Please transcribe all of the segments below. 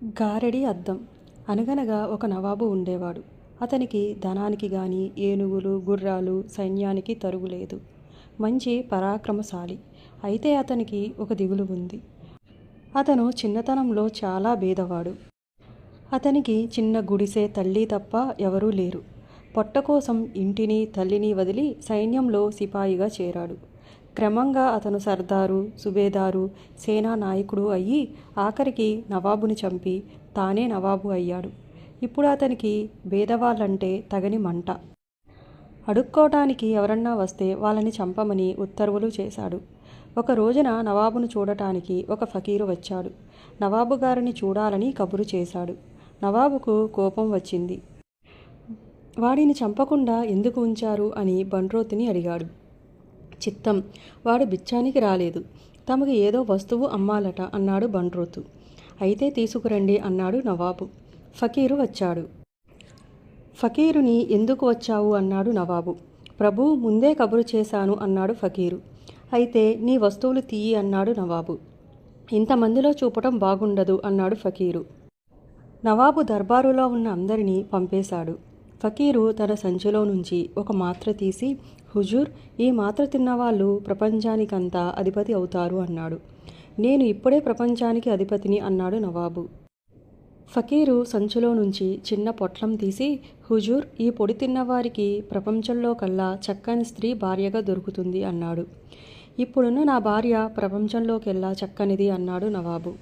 గారడి అద్దం. అనగనగా ఒక నవాబు ఉండేవాడు. అతనికి ధనానికి గాని, ఏనుగులు, గుర్రాలు, సైన్యానికి తరుగులేదు. మంచి పరాక్రమశాలి. అయితే అతనికి ఒక దిగులు ఉంది. అతను చిన్నతనంలో చాలా బీదవాడు. అతనికి చిన్న గుడిసె, తల్లి తప్ప ఎవరూ లేరు. పొట్ట కోసం ఇంటిని, తల్లిని వదిలి సైన్యంలో సిపాయిగా చేరాడు. క్రమంగా అతను సర్దారు, సుబేదారు, సేనా నాయకుడు అయ్యి ఆఖరికి నవాబుని చంపి తానే నవాబు అయ్యాడు. ఇప్పుడు అతనికి బీదవాళ్ళంటే తగని మంట. అడుక్కోవటానికి ఎవరన్నా వస్తే వాళ్ళని చంపమని ఉత్తర్వులు చేశాడు. ఒక రోజున నవాబును చూడటానికి ఒక ఫకీరు వచ్చాడు. నవాబు గారిని చూడాలని కబురు చేశాడు. నవాబుకు కోపం వచ్చింది. వాడిని చంపకుండా ఎందుకు ఉంచారు అని బండ్రోతుని అడిగాడు. చిత్తం, వాడు బిచ్చానికి రాలేదు. తమకు ఏదో వస్తువు అమ్మాలట అన్నాడు బండ్రోతు. అయితే తీసుకురండి అన్నాడు నవాబు. ఫకీరు వచ్చాడు. ఫకీరుని ఎందుకు వచ్చావు అన్నాడు నవాబు. ప్రభు, ముందే కబురు చేశాను అన్నాడు ఫకీరు. అయితే నీ వస్తువులు తీయి అన్నాడు నవాబు. ఇంతమందిలో చూపటం బాగుండదు అన్నాడు ఫకీరు. నవాబు దర్బారులో ఉన్న అందరినీ పంపేశాడు. ఫకీరు తన సంచిలో నుంచి ఒక మాత్ర తీసి, హుజూర్, ఈ మాత్ర తిన్నవాళ్ళు ప్రపంచానికంతా అధిపతి అవుతారు అన్నాడు. నేను ఇప్పుడే ప్రపంచానికి అధిపతిని అన్నాడు నవాబు. ఫకీరు సంచిలో నుంచి చిన్న పొట్లం తీసి, హుజూర్, ఈ పొడి తిన్నవారికి ప్రపంచంలో కల్లా చక్కని స్త్రీ భార్యగా దొరుకుతుంది అన్నాడు. ఇప్పుడున్న నా భార్య ప్రపంచంలోకెల్లా చక్కనిది అన్నాడు నవాబు.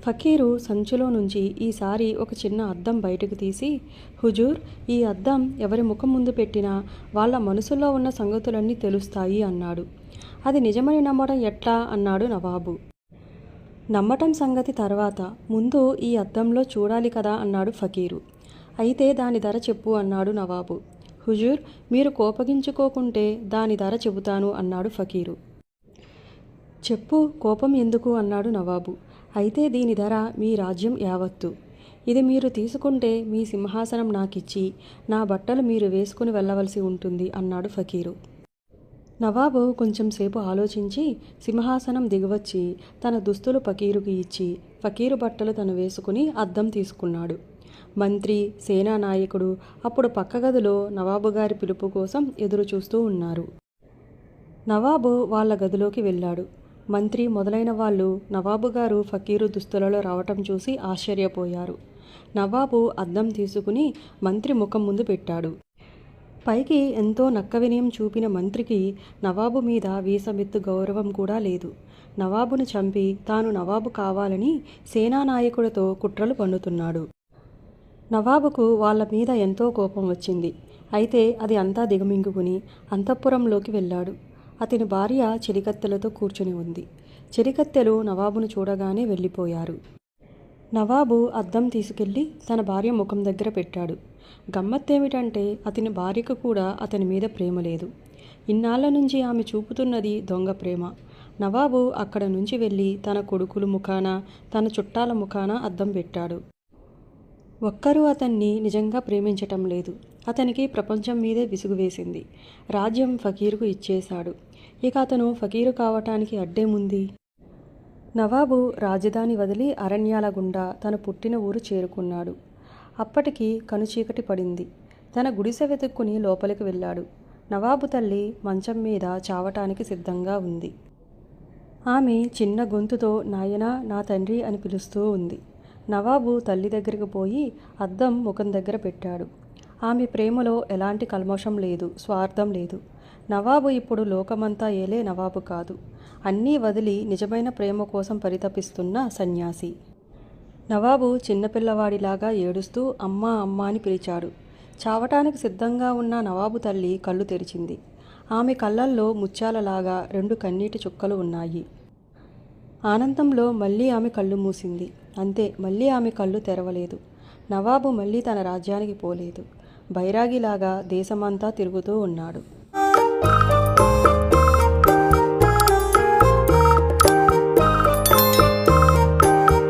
ఫకీరు సంచిలో నుంచి ఈసారి ఒక చిన్న అద్దం బయటకు తీసి, హుజూర్, ఈ అద్దం ఎవరి ముఖం ముందు పెట్టినా వాళ్ళ మనసులో ఉన్న సంగతులన్నీ తెలుస్తాయి అన్నాడు. అది నిజమని నమ్మడం ఎట్లా అన్నాడు నవాబు. నమ్మటం సంగతి తర్వాత, ముందు ఈ అద్దంలో చూడాలి కదా అన్నాడు ఫకీరు. అయితే దాని ధర చెప్పు అన్నాడు నవాబు. హుజూర్, మీరు కోపగించుకోకుంటే దాని ధర చెబుతాను అన్నాడు ఫకీరు. చెప్పు, కోపం ఎందుకు అన్నాడు నవాబు. అయితే దీని ధర మీ రాజ్యం యావత్తు. ఇది మీరు తీసుకుంటే మీ సింహాసనం నాకిచ్చి నా బట్టలు మీరు వేసుకుని వెళ్ళవలసి ఉంటుంది అన్నాడు ఫకీరు. నవాబు కొంచెం సేపు ఆలోచించి సింహాసనం దిగివచ్చి తన దుస్తులు ఫకీరుకి ఇచ్చి ఫకీరు బట్టలు తను వేసుకుని అద్దం తీసుకున్నాడు. మంత్రి, సేనా నాయకుడు అప్పుడు పక్క గదిలో నవాబు గారి పిలుపు కోసం ఎదురు చూస్తూ ఉన్నారు. నవాబు వాళ్ళ గదిలోకి వెళ్ళాడు. మంత్రి మొదలైన వాళ్ళు నవాబు గారు ఫకీరు దుస్తులలో రావటం చూసి ఆశ్చర్యపోయారు. నవాబు అద్దం తీసుకుని మంత్రి ముఖం ముందు పెట్టాడు. పైకి ఎంతో నక్క వినయం చూపిన మంత్రికి నవాబు మీద వీసమెత్తు గౌరవం కూడా లేదు. నవాబును చంపి తాను నవాబు కావాలని సేనానాయకుడితో కుట్రలు పన్నుతున్నాడు. నవాబుకు వాళ్ళ మీద ఎంతో కోపం వచ్చింది. అయితే అది అంతా దిగమింగుకుని అంతఃపురంలోకి వెళ్ళాడు. అతని భార్య చెలికత్తెలతో కూర్చుని ఉంది. చెలికత్తెలు నవాబును చూడగానే వెళ్ళిపోయారు. నవాబు అద్దం తీసుకెళ్లి తన భార్య ముఖం దగ్గర పెట్టాడు. గమ్మత్తేమిటంటే అతని భార్యకు కూడా అతని మీద ప్రేమ లేదు. ఇన్నాళ్ల నుంచి ఆమె చూపుతున్నది దొంగ ప్రేమ. నవాబు అక్కడ నుంచి వెళ్ళి తన కొడుకులు ముఖాన, తన చుట్టాల ముఖాన అద్దం పెట్టాడు. ఒక్కరూ అతన్ని నిజంగా ప్రేమించటం లేదు. అతనికి ప్రపంచం మీదే విసుగు వేసింది. రాజ్యం ఫకీరుకు ఇచ్చేశాడు. ఇక అతను ఫకీరు కావటానికి అడ్డేముంది? నవాబు రాజధాని వదిలి అరణ్యాల గుండా తన పుట్టిన ఊరు చేరుకున్నాడు. అప్పటికి కనుచీకటి పడింది. తన గుడిసె వెతుక్కుని లోపలికి వెళ్ళాడు. నవాబు తల్లి మంచం మీద చావటానికి సిద్ధంగా ఉంది. ఆమె చిన్న గొంతుతో నాయనా, నా తండ్రి అని పిలుస్తూ ఉంది. నవాబు తల్లి దగ్గరికి పోయి అద్దం ముఖం దగ్గర పెట్టాడు. ఆమె ప్రేమలో ఎలాంటి కల్మషం లేదు, స్వార్థం లేదు. నవాబు ఇప్పుడు లోకమంతా ఏలే నవాబు కాదు. అన్నీ వదిలి నిజమైన ప్రేమ కోసం పరితపిస్తున్న సన్యాసి. నవాబు చిన్నపిల్లవాడిలాగా ఏడుస్తూ అమ్మా అమ్మా అని పిలిచాడు. చావటానికి సిద్ధంగా ఉన్న నవాబు తల్లి కళ్ళు తెరిచింది. ఆమె కళ్ళల్లో ముత్యాలలాగా 2 కన్నీటి చుక్కలు ఉన్నాయి. ఆనందంలో మళ్ళీ ఆమె కళ్ళు మూసింది. అంతే, మళ్ళీ ఆమె కళ్ళు తెరవలేదు. నవాబు మళ్ళీ తన రాజ్యానికి పోలేదు. బైరాగిలాగా దేశమంతా తిరుగుతూ ఉన్నాడు.